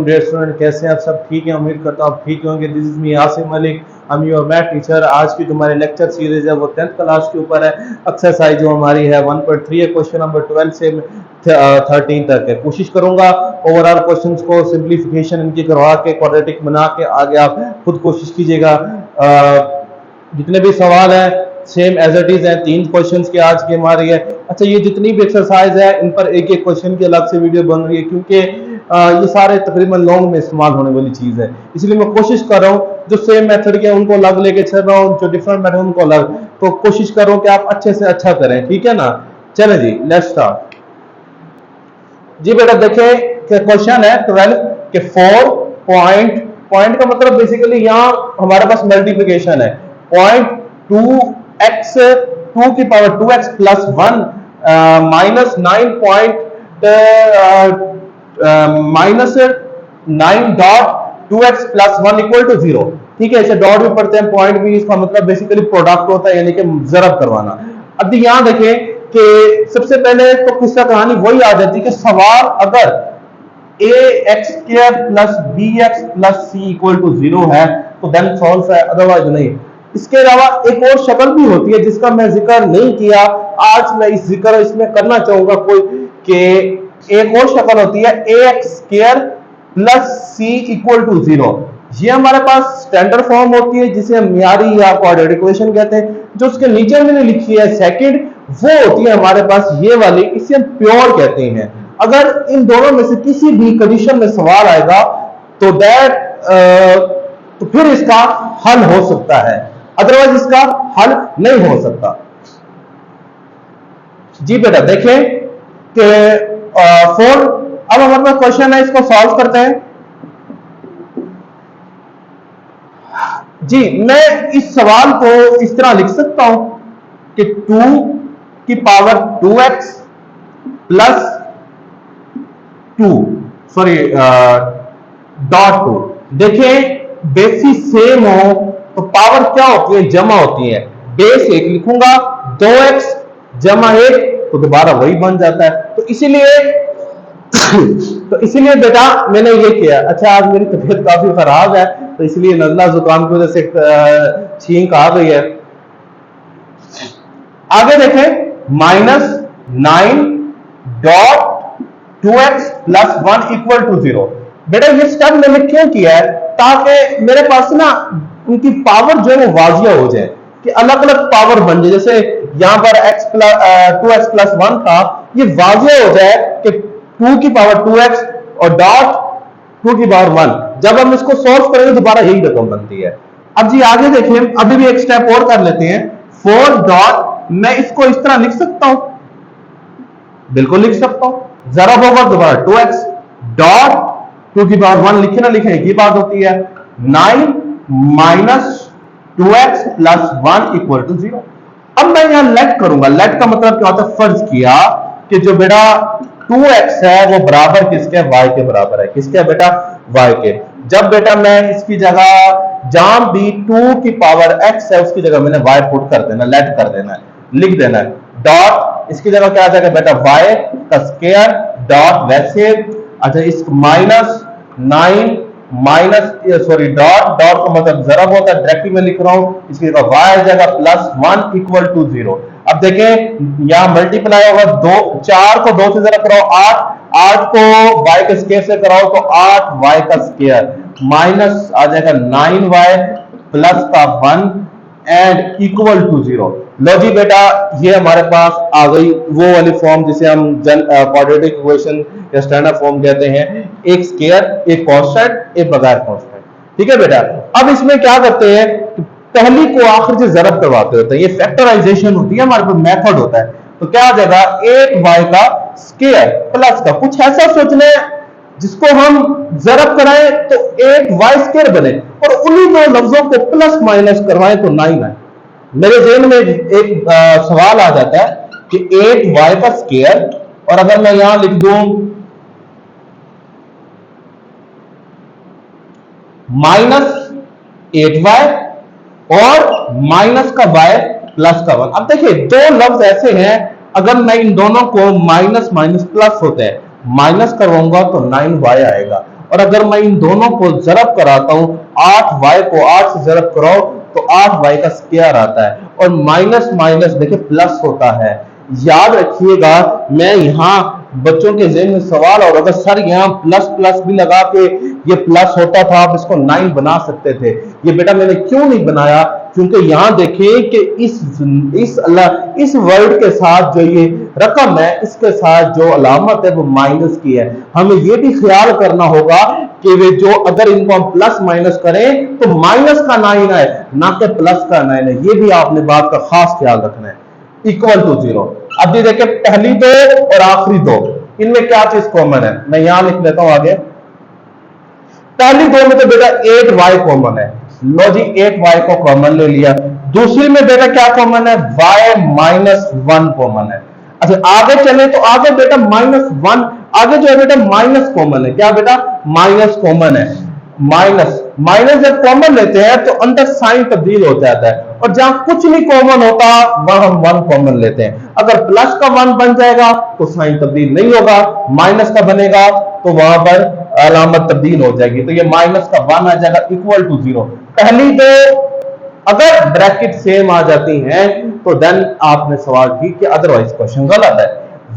Dear student, कैसे हैं आप सब? ठीक है, उम्मीद करता हूँ आप ठीक होंगे। This is me Asim Malik, I am your math teacher. आज की जो हमारी लेक्चर सीरीज है वो 10th क्लास के ऊपर है। एक्सरसाइज जो हमारी है 1.3 है, क्वेश्चन नंबर 12 से 13 तक है। कोशिश करूंगा ओवरऑल क्वेश्चंस को सिंप्लीफिकेशन इनकी करवा के क्वाड्रेटिक बना के आगे आप खुद कोशिश कीजिएगा। जितने भी सवाल हैं सेम एज इट इज है। 3 क्वेश्चंस की आज की हमारी है। अच्छा, ये जितनी भी एक्सरसाइज है इन पर एक एक क्वेश्चन की अलग से वीडियो बन रही है, क्योंकि ये सारे तकरीबन लॉन्ग में इस्तेमाल होने वाली चीज है। इसलिए मैं कोशिश कर रहा हूँ जो सेम मेथड के उनको अलग लेके चल रहा हूँ, जो डिफरेंट मेथड उनको अलग। तो कोशिश कर रहा हूँ कि आप अच्छे से अच्छा करें, ठीक है ना। चले जी, लेट्स स्टार्ट। जी बेटा, देखें कि क्वेश्चन है 12 के 4 पॉइंट पॉइंट का मतलब बेसिकली यहाँ हमारे पास मल्टीप्लीकेशन है। पॉइंट 2x 2 की power 2x plus 1 minus 9 point minus 9 dot 2x plus 1 equal to 0। ठीक है, इसे डॉट भी पढ़ते हैं, पॉइंट भी। इसका मतलब बेसिकली प्रोडक्ट होता है, यानी कि जरब करवाना। अब यहाँ देखें कि सबसे पहले तो किस्सा कहानी वही आ जाती है कि सवाल अगर ax² plus bx plus c equal to 0 है तो देन सॉल्व है, अदरवाइज नहीं। इसके अलावा एक और शक्ल भी होती है जिसका मैं जिक्र नहीं किया, आज मैं इस जिक्र इसमें करना चाहूंगा कोई, कि एक और शक्ल होती है ax² plus c equal to 0। ये हमारे पास स्टैंडर्ड फॉर्म होती है जिसे हम मियारी या क्वाड्रेटिक इक्वेशन कहते हैं। जो उसके नीचे मैंने लिखी है सेकंड, वो होती है हमारे पास ये वाली, इसे हम प्योर कहते हैं। अगर इन दोनों में से किसी भी कंडीशन में सवाल आएगा तो तो फिर इसका हल हो सकता है, अदरवाइज इसका हल नहीं हो सकता। जी बेटा, देखें कि 4 अब हमारे पास क्वेश्चन है, इसको सॉल्व करते हैं। जी, मैं इस सवाल को इस तरह लिख सकता हूं कि 2 की power 2x plus 2 sorry dot 2। देखें, बेसिस सेम हो तो पावर क्या होती है? जमा होती है। बेस 1 लिखूंगा, 2x जमा 1 तो दोबारा वही बन जाता है। तो इसीलिए बेटा मैंने ये किया। अच्छा, आज मेरी तबीयत काफी खराब है तो इसलिए नजला जुकाम की वजह से छींक आ गई है। आगे देखें, minus 9 dot 2x plus 1 equal to 0। बेटा ये स्टेप मैंने क्यों किया है? ताकि मेरे पास ना उनकी पावर जो है वो वाजिया हो जाए, कि अलग अलग पावर बन जाए। जैसे यहां पर टू एक्स प्लस 1 था, ये वाजिया हो जाए कि 2 की पावर 2x और डॉट 2 की पावर 1। जब हम इसको सॉल्व करेंगे दोबारा यही रकम बनती है। अब जी आगे देखिए, अभी भी एक स्टेप और कर लेते हैं। 4 डॉट, मैं इसको इस तरह लिख सकता हूं, बिल्कुल लिख सकता हूं। जरा होगा दोबारा 2x डॉट 2 की पावर 1, लिखे ना लिखे एक ही बात होती है। 9 minus 2x plus 1 equal to 0। अब मैं यहां लेट करूंगा। लेट का मतलब क्या होता है? फर्ज किया कि जो बेटा 2x है वो बराबर किसके? y के बराबर है। किसके बेटा? y के। जब बेटा मैं इसकी जगह जहां भी 2 की पावर x है उसकी जगह मैंने y पुट कर देना, लेट कर देना है, लिख देना है। डॉट इसकी जगह क्या आ जाएगा बेटा? y का स्क्वायर डॉट वैसे। अच्छा, इस माइनस 9 माइनस सॉरी डॉट का मतलब जरब होता है, डायरेक्टली मैं लिख रहा हूं, इसकी जगह y आ जाएगा प्लस 1 इक्वल टू 0। अब देखें यहां मल्टीप्लाई होगा, 4 को 2 से जरा कराओ 8 को y के स्क्वायर से कराओ तो 8y का स्क्वायर माइनस आ जाएगा 9y प्लस का 1 एंड इक्वल टू 0। लो जी बेटा, ये हमारे पास आ गई वो वाली फॉर्म जिसे हम क्वाड्रेटिक इक्वेशन या स्टैंडर्ड फॉर्म कहते हैं। एक स्क्वायर, एक कांस्टेंट, एक बगैर कांस्टेंट। ठीक है बेटा, अब इसमें क्या करते हैं? पहली को आखिर से जरब करवाते होते हैं। ये फैक्टराइजेशन होती है, हमारे पास मेथड होता है। तो क्या आ जाएगा? 8y का स्क्वायर प्लस का कुछ ऐसा सोचना है जिसको हम जरब कराएं तो 8y स्क्वायर बने, और उन्हीं दो लफ्जों को प्लस माइनस करवाएं तो 9 आए। मेरे जेहन में एक सवाल आ जाता है कि 8y का स्क्वायर, और अगर मैं यहां लिख दूं माइनस 8y और माइनस का y प्लस का 1। अब देखिए दो लफ्ज ऐसे हैं, अगर मैं इन दोनों को माइनस माइनस प्लस होते हैं, माइनस करवाऊंगा तो 9y आएगा, और अगर मैं इन दोनों को जरब कराता हूं, 8y को 8 से जरब कराओ तो 8y का स्क्वायर आता है, और माइनस माइनस देखिए प्लस होता है। याद रखिएगा, मैं यहां बच्चों के ज़हन में सवाल, और अगर सर यहाँ प्लस प्लस भी लगा के ये प्लस होता था, आप इसको 9 बना सकते थे। ये बेटा मैंने क्यों नहीं बनाया, क्योंकि यहां देखिए कि इस वर्ड के साथ जो ये रकम है, इसके साथ जो अलामत है वो माइनस की है। हमें ये भी ख्याल करना होगा कि वे जो अगर इनको हम प्लस माइनस करें तो माइनस का 9 है, ना कि प्लस का 9 है। ये भी आपने बात का खास ख्याल रखना है। Equal to 0। अब ये देखिए पहली दो और आखिरी दो, इनमें क्या चीज कॉमन है, मैं यहां लिख लेता हूं आगे। पहली दो में तो बेटा 8y कॉमन है, लो जी 8y को कॉमन ले लिया। दूसरी में बेटा क्या कॉमन है, y माइनस 1 कॉमन है। अच्छा आगे चले तो आगे बेटा -1, आगे जो है बेटा माइनस कॉमन है। क्या बेटा, माइनस कॉमन है। माइनस माइनस जब कॉमन लेते हैं तो अंदर साइन तब्दील हो जाता है, और जहां कुछ नहीं कॉमन होता वहां हम 1 कॉमन लेते हैं। अगर प्लस का 1 बन जाएगा तो साइन तब्दील नहीं होगा, माइनस का बनेगा तो वहां पर अलामत तब्दील हो जाएगी, तो ये माइनस का 1 आ जाएगा इक्वल टू 0। पहली दो अगर ब्रैकेट सेम आ जाती हैं तो देन आपने सवाल ठीक किया, अदरवाइज क्वेश्चन गलत है।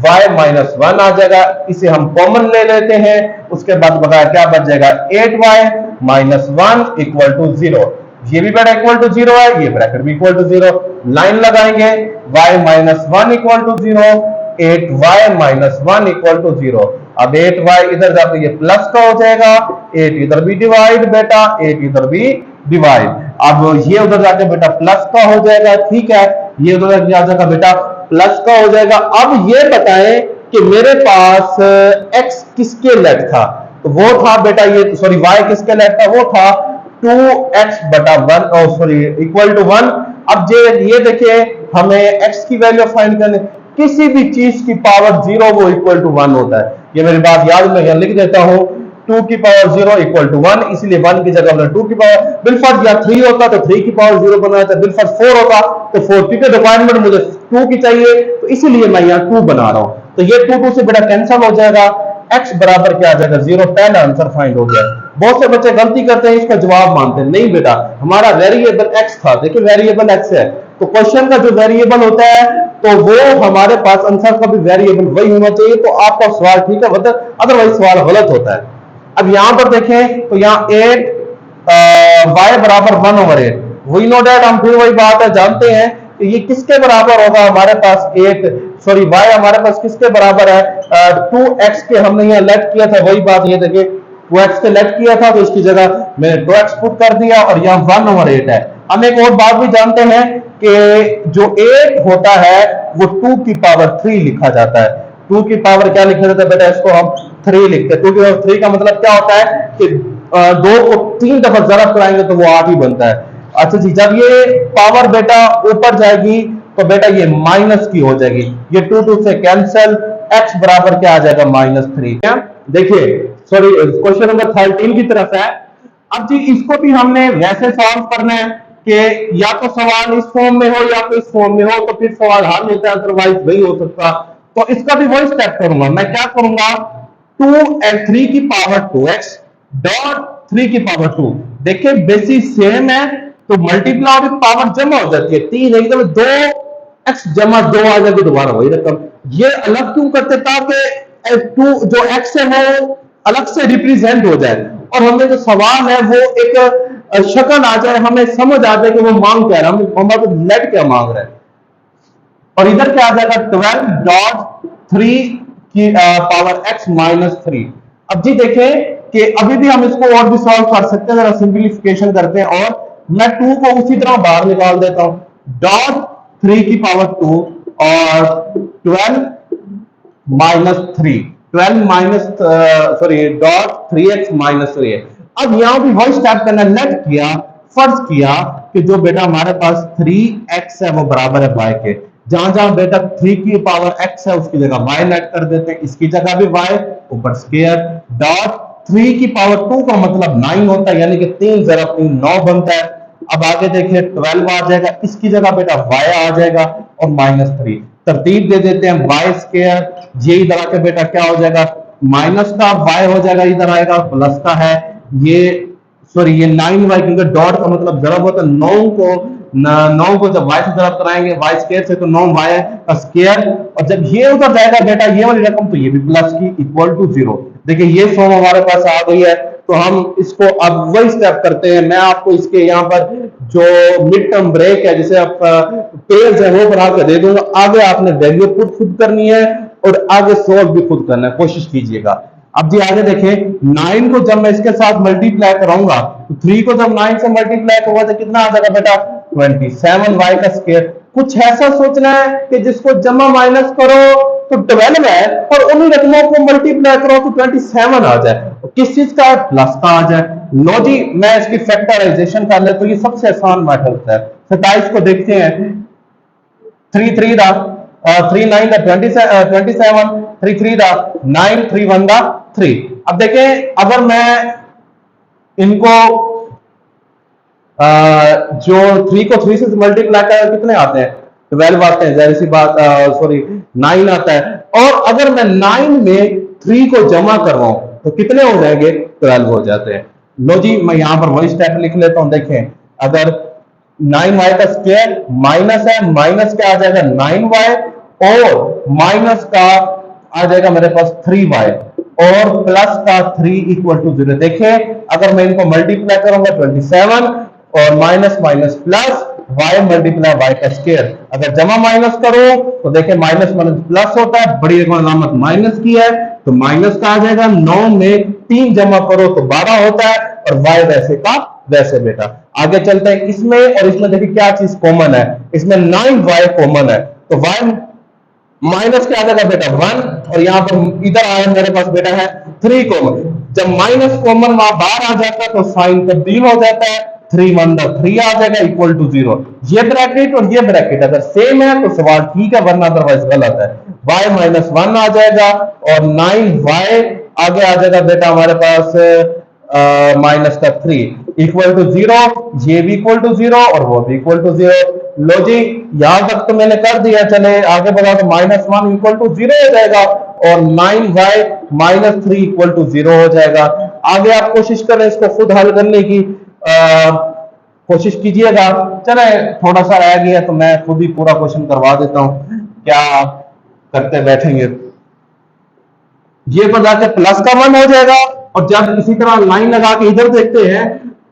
y माइनस 1 आ जाएगा, इसे हम कॉमन ले लेते हैं, उसके बाद बकाया क्या बच जाएगा, 8y माइनस 1 इक्वल टू 0। ये भी बेटा इक्वल टू 0 है, ये ब्रैकेट भी इक्वल टू 0। लाइन लगाएंगे, y minus 1 equal to 0, 8y minus 1 equal to 0। अब 8y इधर जाकर ये प्लस का हो जाएगा, 8 इधर भी डिवाइड बेटा, 8 इधर भी डिवाइड। अब ये उधर जाके बेटा प्लस का हो जाएगा, ठीक है, ये उधर आ जाएगा बेटा प्लस का हो जाएगा। अब ये बताएं कि मेरे पास x किसके लेफ्ट था, तो वो था बेटा ये, सॉरी y किसके लेफ्ट था, वो था 2x बटा 1, सॉरी इक्वल टू 1। अब ये देखिए हमें x की वैल्यू फाइंड करनी, किसी भी चीज की पावर 0 वो इक्वल टू 1 होता है। ये मेरी बात याद, मैं यहां लिख देता हूं 2 की पावर 0 इक्वल टू 1, इसलिए 1 की जगह मैंने 2 की पावर, बिलफर्ज या 3 होता तो 3 की पावर 0 बनाया था, बिलफर्ज 4 होता तो 4, क्योंकि रिक्वायरमेंट मुझे 2 की चाहिए तो इसीलिए मैं यहाँ 2 बना रहा हूं। तो ये 2 से बेटा कैंसिल हो जाएगा, x बराबर क्या आ जाएगा 0, पहला आंसर फाइंड हो गया। बहुत से बच्चे गलती करते हैं, इसका जवाब मानते हैं, नहीं बेटा हमारा वेरिएबल x था, देखिए वेरिएबल x है, तो क्वेश्चन का जो वेरिएबल होता है तो वो हमारे पास आंसर का भी वेरिएबल वही होना चाहिए, तो आपका सवाल ठीक है, अदरवाइज सवाल गलत होता है। अब यहां पर देखें तो यहाँ 8 y बराबर 1/8, वही नो डेट, हम फिर वही बात है, जानते हैं कि ये किसके बराबर होगा, हमारे पास 8 सॉरी y हमारे पास किसके बराबर है, 2x के हमने यहाँ लेट किया था, वही बात ये देखिए 2x के लेट किया था तो इसकी जगह मैंने 2x पुट कर दिया, और यहाँ 1/8 है। हम एक और बात भी जानते हैं कि जो 8 होता है वो 2 की पावर 3 लिखा जाता है। 2 की पावर क्या लिखा जाता है बेटा, इसको हम 3 लिखते हैं। 2 की पावर 3 का मतलब क्या होता है कि 2 को 3 दफा जरब कराएंगे तो वो 8 ही बनता है। अच्छा जी, जब ये पावर बेटा ऊपर जाएगी तो बेटा ये माइनस की हो जाएगी, ये 2 से कैंसिल, x बराबर क्या आ जाएगा -3। क्या देखिए, सॉरी क्वेश्चन नंबर 13 की तरफ है। अब जी इसको भी हमने वैसे सॉल्व करना है कि या तो सवाल इस फॉर्म में हो या तो इस फॉर्म में हो, तो फिर सवाल हल होता है, अदरवाइज नहीं हो सकता। तो इसका भी वही स्टेप करूंगा, मैं क्या करूंगा, 2 की पावर 2x डॉट 3 की पावर 2, देखिए बेसिस सेम है तो मल्टीप्लाई और पावर जमा हो जाती है, 3 एकदम 2x जमा 2 आ जाएगी, दोबारा वही रकम। ये अलग क्यों करते, ताकि 2 जो x है वो अलग से रिप्रेजेंट हो जाए, और हमें जो सवाल है वो एक शक्ल आ जाए, हमें समझ आ जाए कि वो मांग क्या रहा है, हमारे लेट क्या मांग रहा है। और इधर क्या आ जाएगा 12.3 की पावर x -3। अब जी देखें कि अभी भी हम इसको और भी सॉल्व कर सकते हैं, जरा सिंप्लीफिकेशन करते हैं, और मैं 2 को उसी तरह बाहर निकाल देता हूं, डॉट 3 की पावर 2 और 12 डॉट 3x -3। अब यहां भी वही स्टेप करना, लेट किया, फर्ज किया कि जो बेटा हमारे पास 3x है वो बराबर है y के, जहां जहां बेटा 3 की पावर x है उसकी जगह y लेट कर देते हैं, इसकी जगह भी y ऊपर स्क्वायर, डॉट 3 की पावर 2 का मतलब 9 होता है, यानी कि 3 ज़रब 3 9 बनता है। अब आगे देखिए 12 आ जाएगा, इसकी जगह बेटा y आ जाएगा और -3, तरतीब दे देते हैं y स्क्वायर, ये इधर आके बेटा क्या हो जाएगा माइनस का y हो जाएगा, इधर आएगा प्लस का है ये, सॉरी ये 9y, क्योंकि डॉट का मतलब जरब होता है। 9 को जब y से जरब कराएंगे y स्क्वायर से, तो 9y का स्क्वायर, और जब ये उधर जाएगा बेटा ये वाली रकम, तो ये भी प्लस की इक्वल टू 0। देखिए ये फॉर्म हमारे पास आ गई है। तो हम इसको अब वही स्टेप करते हैं। मैं आपको इसके यहाँ पर जो मिड टर्म ब्रेक है, जिसे आप पेज है, वो बना के दे दूंगा। आगे आपने वैल्यू पुट खुद करनी है और आगे सोल्व भी खुद करना है, कोशिश कीजिएगा। अब जी आगे देखें, 9 को जब मैं इसके साथ मल्टीप्लाई कराऊंगा, तो 3 को जब 9 से मल्टीप्लाई करूंगा तो कितना आ जाएगा बेटा, 27y का स्क्वायर। कुछ ऐसा सोचना है कि जिसको जमा माइनस करो तो 12 है, और उन्हीं रकमों को मल्टीप्लाई करो तो 27 आ जाए। तो किस चीज का, प्लस का आ जाए। लो जी, मैं इसकी फैक्टराइजेशन कर ले तो ये सबसे आसान मैटर होता है। 27 को देखते हैं, 3 3 दा 3 9 दा 27, 3 3 दा 9, 3 1 दा 3। अब देखें, अगर मैं इनको जो 3 को 3 से मल्टीप्लाई कर कितने आते हैं, 12 आते हैं, जाहिर सी बात, सॉरी 9 आता है। और अगर मैं 9 में 3 को जमा कर रहा हूं तो कितने हो जाएंगे, 12 हो जाते हैं। लो जी, मैं यहां पर वही स्टेप लिख लेता हूं। देखें, अगर 9y का स्क्वायर माइनस है, माइनस क्या आ जाएगा 9y, और माइनस का आ जाएगा मेरे पास 3y, और प्लस का 3 इक्वल टू 0। देखिए, अगर मैं इनको मल्टीप्लाई करूंगा 27, और minus minus plus, y multiply y का स्क्वायर। अगर जमा माइनस करो तो देखिए माइनस माइनस प्लस होता है, बड़ी अलामत माइनस की है, तो माइनस का आ जाएगा। 9 में 3 जमा करो तो 12 होता है, और y वैसे का वैसे बेटा। आगे चलते हैं, इसमें और इसमें देखिए क्या चीज कॉमन है, इसमें 9y कॉमन है, तो y माइनस क्या आ जाएगा बेटा 1, और यहां पर इधर आया मेरे पास बेटा है 3 कॉमन। जब माइनस कॉमन वहां बाहर आ जाता है तो साइन तब्दील हो जाता है, 3 1 3 आ जाएगा इक्वल टू 0। ये ब्रैकेट और ये ब्रैकेट अगर सेम है तो सवाल ठीक है, वरना अदरवाइज गलत है। y माइनस 1 आ जाएगा, और 9y आगे आ जाएगा बेटा हमारे पास माइनस का 3 इक्वल टू 0। ये भी इक्वल टू 0 और वो भी इक्वल टू 0। लो जी, यहां तक तो मैंने कर दिया, चले आगे बढ़ा तो -1 इक्वल टू 0 हो जाएगा, और 9y माइनस 3 इक्वल टू 0 हो जाएगा। आगे आप कोशिश करें इसको खुद हल करने की कोशिश कीजिएगा। चले थोड़ा सा रह गया तो मैं खुद ही पूरा क्वेश्चन करवा देता हूं, क्या करते बैठेंगे। ये पर जाके प्लस का 1 हो जाएगा, और जब इसी तरह लाइन लगा के इधर देखते हैं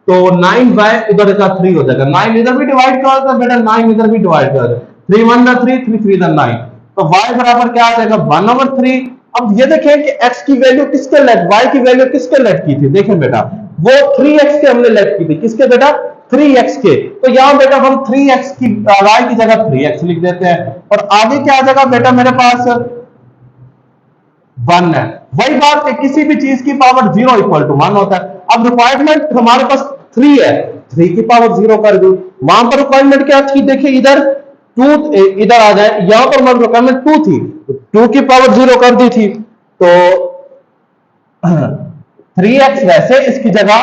तो 9y इधर का 3 हो जाएगा। 9 इधर भी डिवाइड कर दो बेटा, 9 इधर भी डिवाइड कर दो, 3 1 3, 3 3 9, तो y बराबर क्या आ जाएगा 1/3। अब ये देखें कि x की वैल्यू किसके लेफ्ट, y की वैल्यू किसके लेफ्ट की थी। देखें बेटा, वो 3x के हमने लेफ्ट की थी, किसके बेटा 3x के। तो यहां बेटा हम 3x की y की जगह 3x लिख देते हैं, और आगे क्या आ जाएगा बेटा मेरे पास 1 है। वही बात है, किसी भी चीज की पावर 0 इक्वल टू 1 होता है। अब रिक्वायरमेंट हमारे पास 3 है, 3 की पावर 0 कर दी। वहां पर रिक्वायरमेंट क्या थी, देखिए इधर 2 इधर आ जाए, यहां पर हमारी रिक्वायरमेंट 2 थी, तो 2 की पावर 0 कर दी थी, तो 3x वैसे इसकी जगह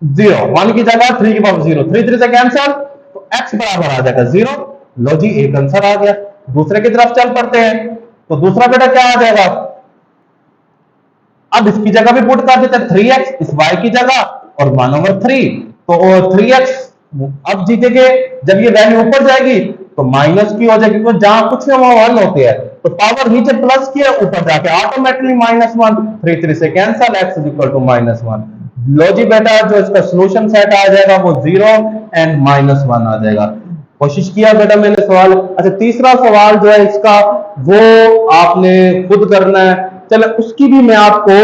0, 1 की जगह 3 की पावर 0, 3 3 से कैंसिल, तो x बराबर आ जाएगा 0। लो जी, एक आंसर आ गया। दूसरे की तरफ चल पड़ते हैं, तो दूसरा बेटा क्या आ जाएगा, अब इसकी जगह भी पुट कर देते हैं 3x इस y की जगह, और 1/3, तो 3x अब जीतेंगे। जब ये वैल्यू ऊपर जाएगी तो माइनस की हो जाएगी, क्योंकि जहां कुछ ना वहां 1 होते हैं, तो पावर नीचे प्लस की है, ऊपर जाके ऑटोमेटिकली -1, 3 3 से कैंसिल, x -1। लो जी बेटा, जो इसका सॉल्यूशन सेट आ जाएगा वो 0 एंड -1 आ जाएगा। कोशिश किया बेटा मैंने सवाल। अच्छा, तीसरा सवाल जो है इसका, वो आपने खुद करना है। चलो उसकी भी मैं आपको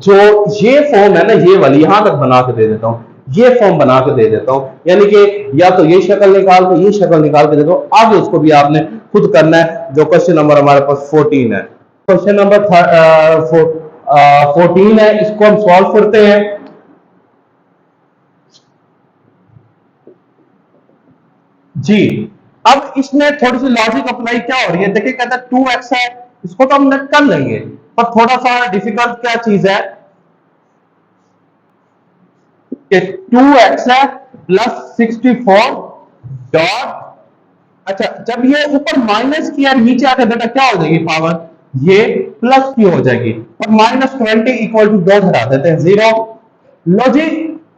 जो ये फॉर्म है ना, ये वाली यहां तक बना के दे देता हूं, ये फॉर्म बना के दे देता हूं, यानी कि या तो ये शक्ल निकाल के ये शक्ल निकाल के दे दो। आगे उसको भी आपने खुद करना है। जो क्वेश्चन नंबर हमारे पास 14 है, क्वेश्चन नंबर 14 है, इसको हम सॉल्व करते हैं। जी, अब इसमें थोड़ी सी लॉजिक अप्लाई क्या हो रही है, देखिए कहता है 2x है, इसको तो हम कर लेंगे, पर थोड़ा सा डिफिकल्ट क्या चीज है कि 2x है प्लस 64 डॉट, अच्छा जब ये ऊपर माइनस किया नीचे आकर बेटा क्या हो जाएगी पावर ये प्लस की हो जाएगी और -20 इक्वल टू 2 घटा देते हैं 0। लो जी,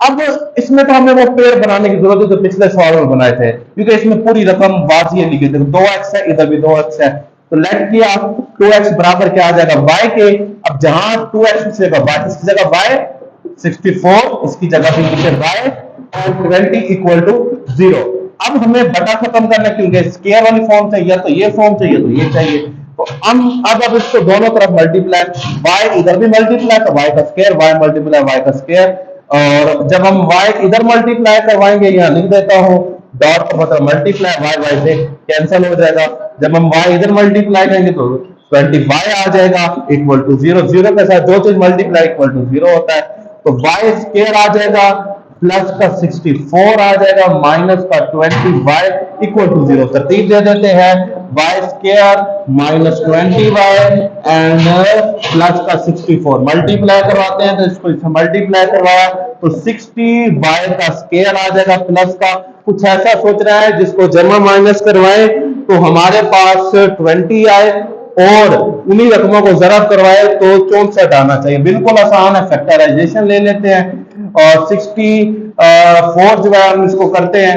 अब इसमें तो हमें वो पेयर बनाने की जरूरत है जो पिछले सवाल में बनाए थे, क्योंकि इसमें पूरी रकम वाजिए लिखी थी। 2x है, इधर भी 2x है, तो लेट किया 2x बराबर क्या आ जाएगा y के। अब जहां 2x की जगह y, इसकी जगह y 64, इसकी जगह भी लिखे y और 20 इक्वल टू 0। अब हमें बटा खत्म करना, क्योंकि स्केयर वाली फॉर्म चाहिए, तो ये फॉर्म चाहिए, तो ये चाहिए। तो हम अब इसको दोनों तरफ मल्टीप्लाई, y इधर भी मल्टीप्लाई तो y का स्क्वायर, y मल्टीप्लाई y का स्क्वायर। और जब हम y इधर मल्टीप्लाई करवाएंगे, यहाँ लिख देता हूँ डॉट का मतलब मल्टीप्लाई, y से कैंसिल हो जाएगा। जब हम y इधर मल्टीप्लाई करेंगे तो 20y आ जाएगा इक्वल टू 0। 0 के साथ दो चीज मल्टीप्लाई इक्वल टू 0 होता है, तो y स्क्वायर आ जाएगा प्लस का 64 आ जाएगा माइनस का 20y इक्वल टू 0। तरतीब दे देते हैं, y square minus 20y and plus का 64 मल्टीप्लाई करवाते हैं, तो इसको इससे मल्टीप्लाई करवाया तो 60y का स्क्वायर आ जाएगा प्लस का कुछ ऐसा सोच रहा है जिसको जमा माइनस करवाए तो हमारे पास 20 आए और उन्हीं रकमों को जरब करवाए तो 64 आना चाहिए। बिल्कुल आसान है, फैक्टराइजेशन ले लेते हैं और 64 जो है हम इसको करते हैं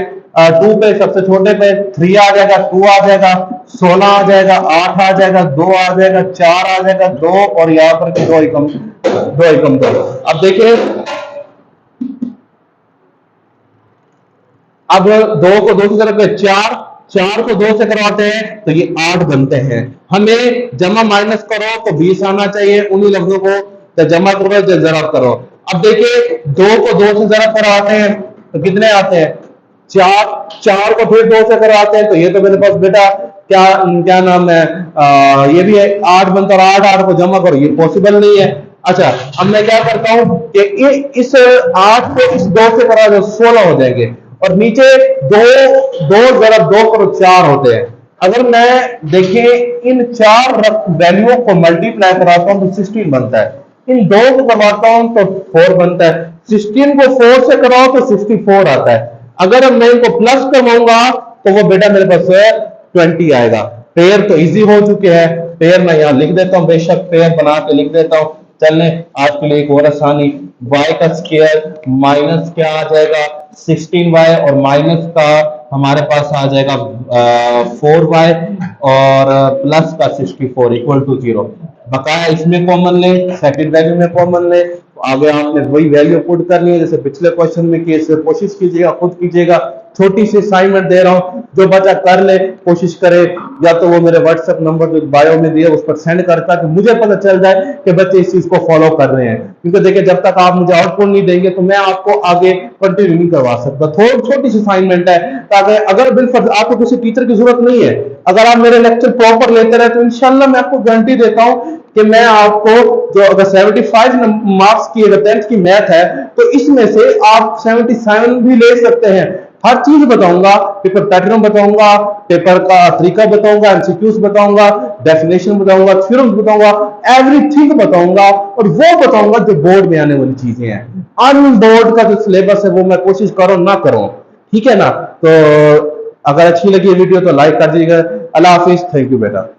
2 पे, सबसे छोटे पे 3 आ जाएगा, 2 आ जाएगा, 16 आ जाएगा, 8 आ जाएगा, 2 आ जाएगा, 4 आ जाएगा, 2 और यहाँ पर 2 एकम 2। अब देखिए, अब 2 को 2 से करके 4, 4 को 2 से करवाते हैं तो ये 8 बनते हैं। हमें जमा माइनस करो तो 20 आना चाहिए, उन्हीं लफ्जों को तो जमा करो तो जरब करो। अब देखिए 2 को 2 से जरब करवाते हैं तो कितने आते हैं 4, 4 को फिर 2 से करवाते हैं तो ये तो मेरे पास बेटा क्या क्या नाम है ये भी है 8 बनता है, 8 8 को जमा करो, ये पॉसिबल नहीं है। अच्छा, अब मैं क्या करता हूं कि इस 8 को इस 2 से करा दो 16 हो जाएंगे और नीचे 2 2 जरा 2 करो 4 होते हैं। अगर मैं देखें इन 4 वैल्यूओं को मल्टीप्लाई कराता हूं तो 16 बनता है, इन 2 को करवाता हूं तो 4 बनता है, 16 को 4 से कराओ तो 64 आता है। अगर मैं इनको प्लस करवाऊंगा तो वो बेटा मेरे पास 20 आएगा। पेयर तो इजी हो चुके हैं, पेयर मैं यहां लिख देता हूं, बेशक पेयर बना के लिख देता हूं। चलने आज के लिए एक और आसानी, y का स्क्वायर माइनस क्या आ जाएगा 16y और माइनस का हमारे पास आ जाएगा 4y और प्लस का 64 इक्वल टू 0। बकाया इसमें कॉमन ले, सेकंड वैल्यू में कॉमन ले, तो आगे आपने वही वैल्यू पुट करनी है जैसे पिछले क्वेश्चन में किए। कोशिश कीजिएगा, खुद कीजिएगा, छोटी सी असाइनमेंट दे रहा हूं, जो बच्चा कर ले कोशिश करे, या तो वो मेरे व्हाट्सएप नंबर जो बायो में दिया उस पर सेंड करता कि मुझे पता चल जाए कि बच्चे इस चीज को फॉलो कर रहे हैं। क्योंकि देखिए जब तक आप मुझे आउटपुट नहीं देंगे तो मैं आपको आगे कंटिन्यू नहीं करवा सकता। थोड़ी छोटी सी असाइनमेंट है ताकि अगर बिलफर्ज आपको किसी टीचर की जरूरत नहीं है, अगर आप मेरे लेक्चर प्रॉपर लेते रहे तो इंशाल्लाह मैं आपको गारंटी देता हूं कि मैं आपको जो अगर 75 मार्क्स की अगर 10th की मैथ है तो इसमें से आप 77 भी ले सकते हैं। हर चीज बताऊंगा, पेपर पैटर्न बताऊंगा, पेपर का तरीका बताऊंगा, एमसीक्यूज बताऊंगा, डेफिनेशन बताऊंगा, थ्योरम्स बताऊंगा, एवरीथिंग बताऊंगा और वो बताऊंगा जो बोर्ड में आने वाली चीजें हैं। अन बोर्ड का जो सिलेबस है वो मैं कोशिश करूं ना करूं, ठीक है ना। तो अगर अच्छी लगी वीडियो तो लाइक कर दीजिएगा। अल्लाह हाफिज, थैंक यू बेटा।